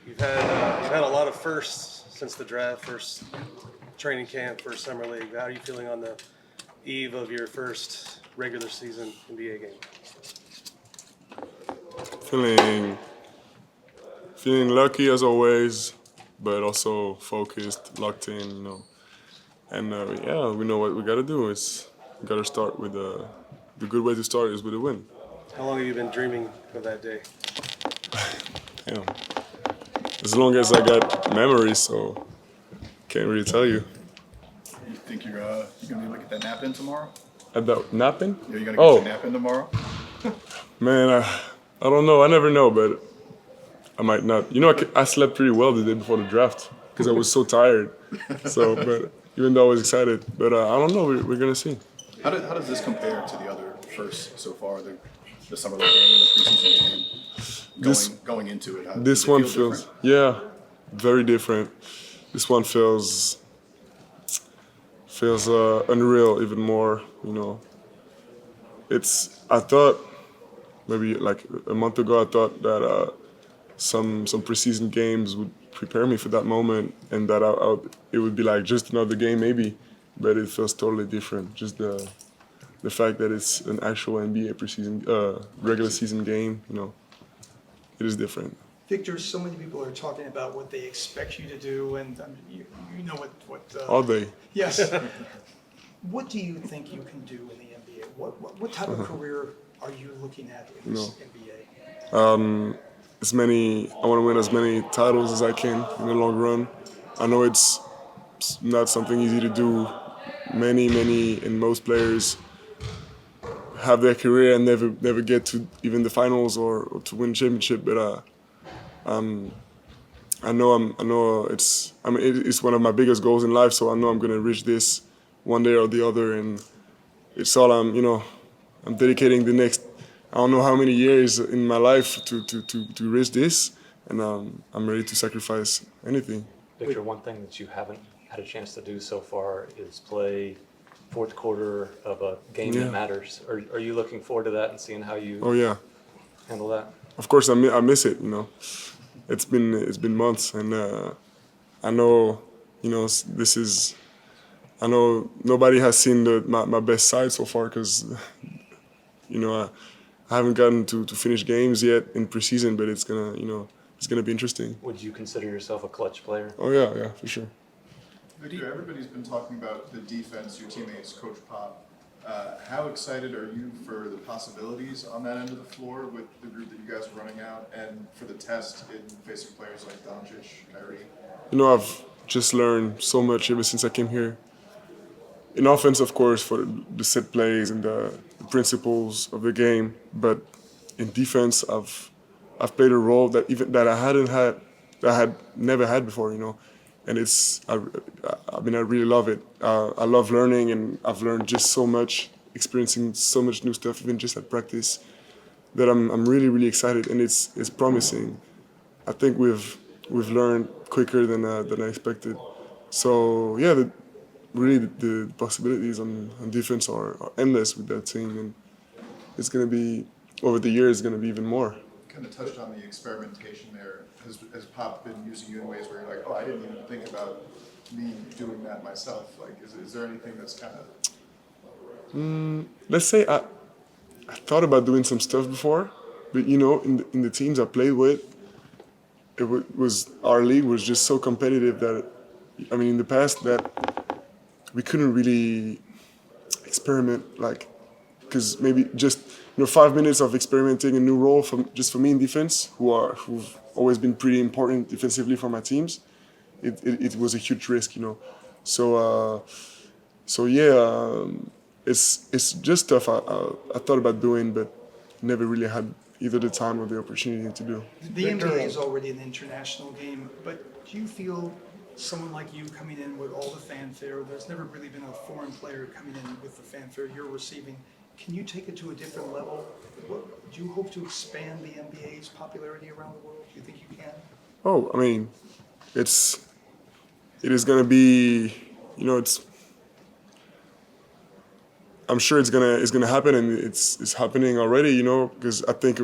You've had a lot of firsts since the draft, first training camp, first summer league. How are you feeling on the eve of your first regular season NBA game? Feeling feeling lucky as always, but also focused, locked in, And yeah, we know what we gotta do. We gotta start with the good way to start is with a win. How long have you been dreaming of that day? Yeah. As long as I got memories, so can't really tell you. You think you're gonna be able to get that nap in tomorrow? About napping? Yeah, you're gonna get your nap in tomorrow? Man, I don't know. I never know, but I might not. I slept pretty well the day before the draft because I was so tired. So, but even though I was excited, but I don't know. We're gonna see. How does this compare to the other first so far, the summer league game and the preseason game? Going into it, This does it one feel feels different? very different. This one feels unreal even more. I thought maybe like a month ago I thought that some preseason games would prepare me for that moment and that it would be like just another game maybe, but it feels totally different. Just the fact that it's an actual NBA preseason regular season game, it is different. Victor, so many people are talking about what they expect you to do, and you know what. All day. Yes. What do you think you can do in the NBA? What type of career are you looking at in this NBA? I want to win as many titles as I can in the long run. I know it's not something easy to do. Many, and most players have their career and never get to even the finals or to win championship. But I know it's one of my biggest goals in life. So I know I'm gonna reach this one day or the other, and it's all I'm dedicating the next I don't know how many years in my life to reach this, and I'm ready to sacrifice anything. Victor, one thing that you haven't had a chance to do so far is play fourth quarter of a game that matters. Are you looking forward to that and seeing how you handle that? Of course, I miss it. It's been months, and I know I know nobody has seen my best side so far because I haven't gotten to finish games yet in preseason, but it's gonna be interesting. Would you consider yourself a clutch player? Oh yeah, for sure. Victor, everybody's been talking about the defense, your teammates, Coach Pop. How excited are you for the possibilities on that end of the floor with the group that you guys are running out, and for the test in facing players like Doncic, Kyrie? I've just learned so much ever since I came here. In offense, of course, for the set plays and the principles of the game, but in defense, I've played a role that I had never had before, and I really love it. I love learning, and I've learned just so much, experiencing so much new stuff, even just at practice, that I'm really, really excited, and it's promising. I think we've learned quicker than I expected. So yeah, the possibilities on defense are endless with that team, and it's gonna be over the years. It's gonna be even more. Kind of touched on the experimentation there. Has Pop been using you in ways where you're like, oh, I didn't even think about me doing that myself? Like, is there anything that's kind of... Let's say I thought about doing some stuff before, but in the teams I played with, was our league was just so competitive that, in the past that we couldn't really experiment, because maybe just 5 minutes of experimenting a new role for me in defense, who've always been pretty important defensively for my teams. It was a huge risk, So it's just stuff I thought about doing, but never really had either the time or the opportunity to do. The NBA is already an international game, but do you feel someone like you coming in with all the fanfare, there's never really been a foreign player coming in with the fanfare you're receiving, can you take it to a different level? Do you hope to expand the NBA's popularity around the world? Do you think you can? Oh, it is gonna be, I'm sure it's gonna happen, and it's happening already, because I think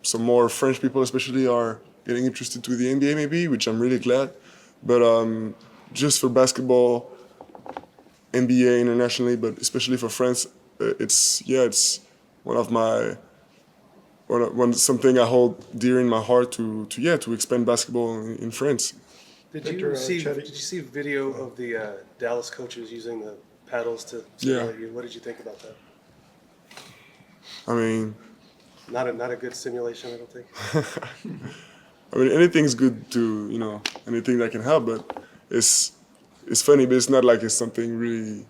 some more French people especially are getting interested to the NBA maybe, which I'm really glad. But just for basketball, NBA internationally, but especially for France, it's one of my something I hold dear in my heart to expand basketball in France. Did Victor, you see? Chetty. Did you see a video of the Dallas coaches using the paddles to simulate you? What did you think about that? I mean, Not a good simulation, I don't think. I mean, anything's good to, anything that can help, but it's funny, but it's not like it's something really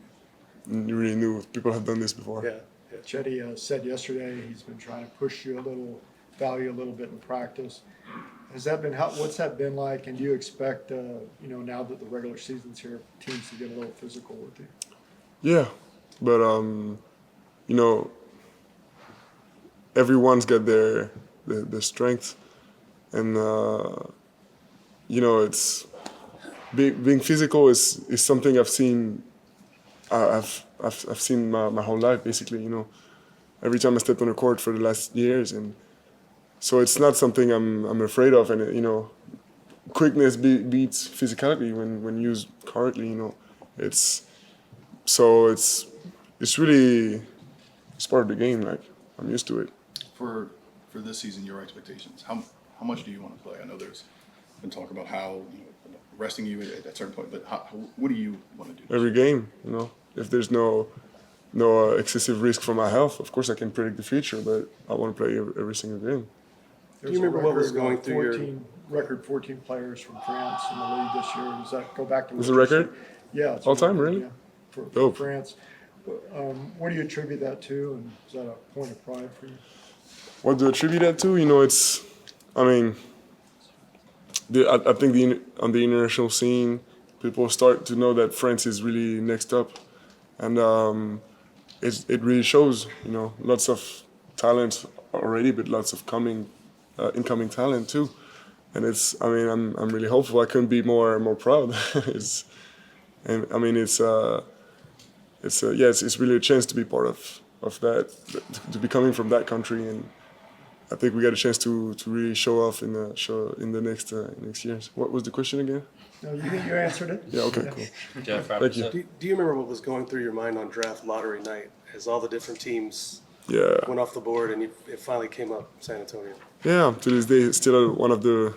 new. People have done this before. Yeah. Chetty said yesterday he's been trying to push you a little, value a little bit in practice. Has that been what's that been like? And do you expect, now that the regular season's here, teams to get a little physical with you? Yeah, but everyone's got their strength, and it's being physical is something I've seen. I've seen my whole life basically. Every time I stepped on a court for the last years, and so it's not something I'm afraid of. And quickness beats physicality when used correctly. It's really part of the game. Like, I'm used to it. For this season, your expectations. How much do you want to play? I know there's been talk about how resting you at a certain point, but what do you want to do? Every game, if there's no excessive risk for my health, of course I can predict the future, but I want to play every single game. Do you remember what was going through your... Record 14 players from France in the league this year. Does that go back to... Is it a record? Yeah. It's All a time, record, really? Yeah, for Dope. France. What do you attribute that to, and is that a point of pride for you? What do I attribute that to? I think on the international scene, people start to know that France is really next up, and it really shows. Lots of talent already, but lots of incoming talent too, and I'm really hopeful. I couldn't be more proud. It's really a chance to be part of that, to be coming from that country, and I think we got a chance to really show off in the next years. What was the question again? No, you think you answered it? Yeah. Okay. Cool. Thank you. Do you remember what was going through your mind on draft lottery night as all the different teams Yeah. went off the board and it finally came up, San Antonio? Yeah. To this day, it's still one of the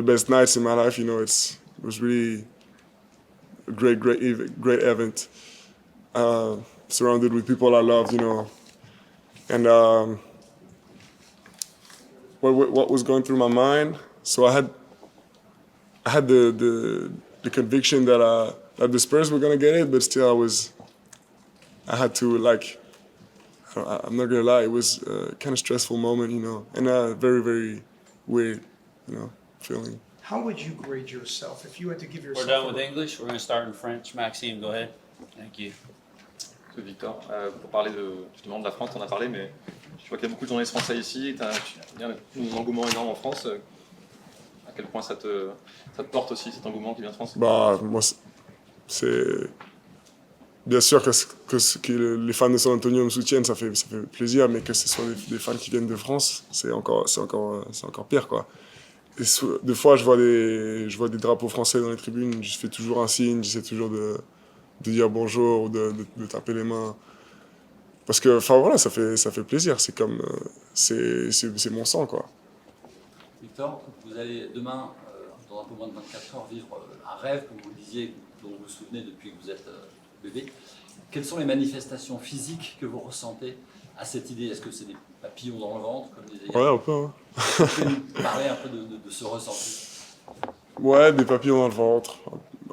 best nights in my life. It was really a great event. Surrounded with people I loved. And what was going through my mind? So I had the conviction that the Spurs were gonna get it, but still I had to, like, I'm not gonna lie, it was a kind of stressful moment, and a very, very weird, feeling. How would you grade yourself if you had to give yourself... We're done with English. We're going to start in French. Maxime, go ahead. Thank you. Victor, pour parler justement de la France, on a parlé, mais je vois qu'il y a beaucoup de journalistes français ici. Il y a un engouement énorme en France. À quel point ça te porte aussi, cet engouement qui vient de France? Bah, moi, c'est bien sûr que les fans de San Antonio me soutiennent, ça fait plaisir, mais que ce soit des fans qui viennent de France, c'est encore pire, quoi. Et des fois, je vois des drapeaux français dans les tribunes, je fais toujours un signe, j'essaie toujours de dire bonjour ou de taper les mains. Parce que, voilà, ça fait plaisir, c'est comme, c'est mon sang, quoi. Victor, vous allez demain, dans un peu moins de 24 heures, vivre un rêve, comme vous le disiez, dont vous vous souvenez depuis que vous êtes bébé. Quelles sont les manifestations physiques que vous ressentez à cette idée? Est-ce que c'est des papillons dans le ventre, comme disait Yann? Ouais, un peu. Hein. Vous pouvez nous parler un peu de ce ressenti? Ouais, des papillons dans le ventre.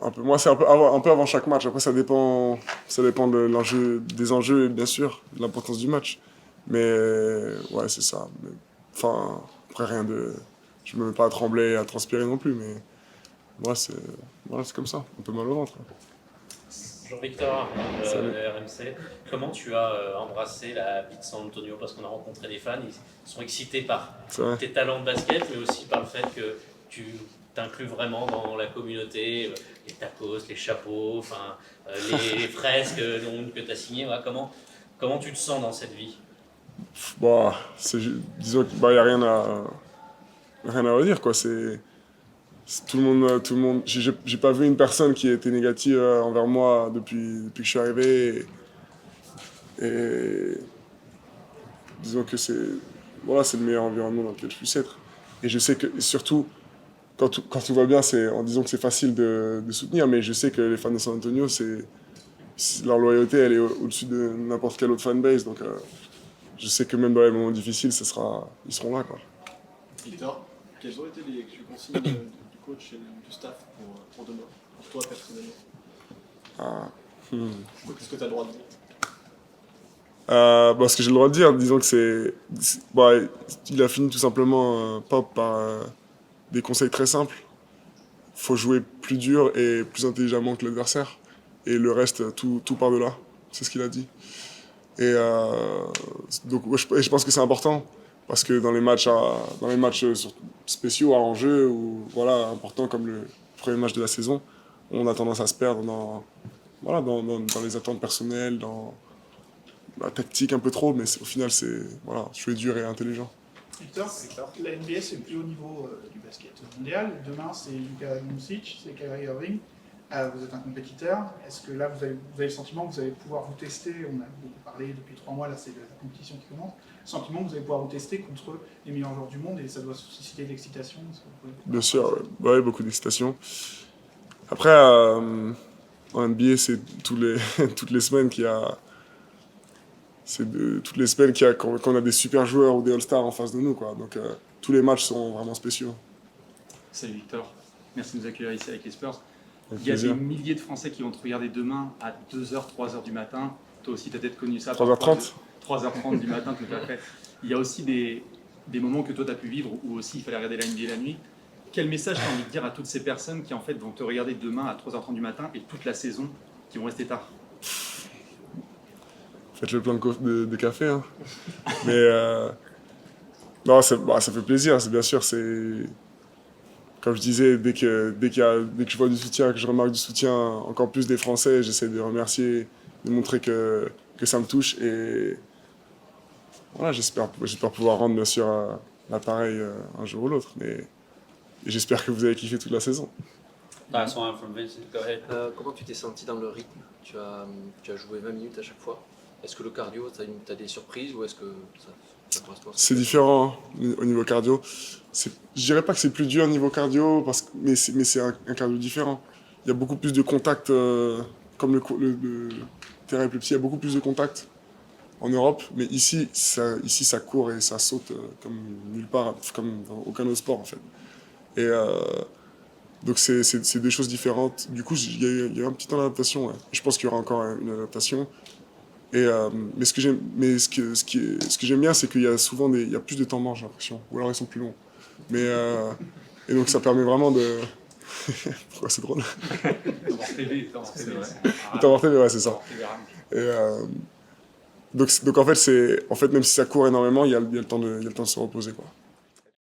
Un peu. Moi, c'est un peu avant chaque match. Après, ça dépend des enjeux et bien sûr de l'importance du match. Mais ouais, c'est ça. Mais, enfin, après, je me mets pas à trembler, à transpirer non plus. Mais moi, c'est comme ça. Un peu mal au ventre. Jean-Victor, RMC, comment tu as embrassé la vie de San Antonio? Parce qu'on a rencontré des fans, ils sont excités par tes talents de basket, mais aussi par le fait que tu t'inclus vraiment dans la communauté, les tacos, les chapeaux, enfin, les fresques que tu as signées. Ouais, comment tu te sens dans cette vie? Bon, disons qu'il n'y a rien rien à redire, quoi. Tout le monde. J'ai pas vu une personne qui a été négative envers moi depuis que je suis arrivé. Et disons que c'est le meilleur environnement dans lequel je puisse être. Et je sais que, et surtout, quand tout va bien, c'est en disant que c'est facile de soutenir, mais je sais que les fans de San Antonio, leur loyauté, elle est au-dessus de n'importe quelle autre fanbase. Donc, je sais que même dans les moments difficiles, ils seront là, quoi. Victor, quelles ont été les consignes du coach et du staff pour demain, pour toi personnellement? Qu'est-ce que tu as le droit de dire? Ce que j'ai le droit de dire, disons que il a fini tout simplement Pop par des conseils très simples. Il faut jouer plus dur et plus intelligemment que l'adversaire. Et le reste, tout par-delà. C'est ce qu'il a dit. Et donc, je pense que c'est important. Parce que dans les matchs spéciaux, à enjeu, ou voilà, importants comme le premier match de la saison, on a tendance à se perdre dans les attentes personnelles, dans la tactique un peu trop, mais au final, c'est jouer dur et intelligent. Victor, la NBA, c'est le plus haut niveau du basket mondial. Demain, c'est Luka Doncic, c'est Kyrie Irving. Vous êtes un compétiteur. Est-ce que là, vous avez le sentiment que vous allez pouvoir vous tester? On a beaucoup parlé depuis 3 mois, là, c'est la compétition qui commence. Le sentiment que vous allez pouvoir vous tester contre les meilleurs joueurs du monde et ça doit susciter de l'excitation? Bien sûr, ouais, beaucoup d'excitation. Après, en NBA, c'est toutes les semaines qu'on a des super joueurs ou des All-Stars en face de nous, quoi. Donc tous les matchs sont vraiment spéciaux. Salut Victor, merci de nous accueillir ici avec les Spurs. Avec Il y a plaisir. des milliers de Français qui vont te regarder demain à 2h, 3h du matin. Toi aussi, tu as peut-être connu ça. 3h30 3h30 du matin, tout à fait. Il y a aussi des moments que toi, tu as pu vivre où aussi il fallait regarder la NBA la nuit. Quel message tu as envie de dire à toutes ces personnes qui en fait vont te regarder demain à 3h30 du matin et toute la saison qui vont rester tard? Faites le plein de café, hein. Mais non, ça fait plaisir, c'est bien sûr. Comme je disais, dès que je vois du soutien, que je remarque du soutien, encore plus des Français, j'essaie de remercier, de montrer que ça me touche. Et voilà, j'espère pouvoir rendre bien sûr l'appareil un jour ou l'autre. Mais j'espère que vous avez kiffé toute la saison. Last one from Vincent, go ahead. Comment tu t'es senti dans le rythme? Tu as joué 20 minutes à chaque fois. Est-ce que le cardio, tu as des surprises ou est-ce que ça correspond? C'est différent hein, au niveau cardio. Je dirais pas que c'est plus dur au niveau cardio, mais c'est un cardio différent. Il y a beaucoup plus de contacts, comme le terrain est plus petit, il y a beaucoup plus de contacts en Europe. Mais ici, ça court et ça saute comme nulle part, comme dans aucun autre sport en fait. Et donc c'est des choses différentes. Du coup, il y a eu un petit temps d'adaptation. Ouais. Je pense qu'il y aura encore une adaptation. Mais ce que j'aime bien, c'est qu'il y a souvent il y a plus de temps mort, j'ai l'impression. Ou alors ils sont plus longs. Et donc ça permet vraiment de... Pourquoi c'est drôle? Temps mort TV, ouais, c'est ça. Et donc en fait, même si ça court énormément, il y a le temps de se reposer, quoi.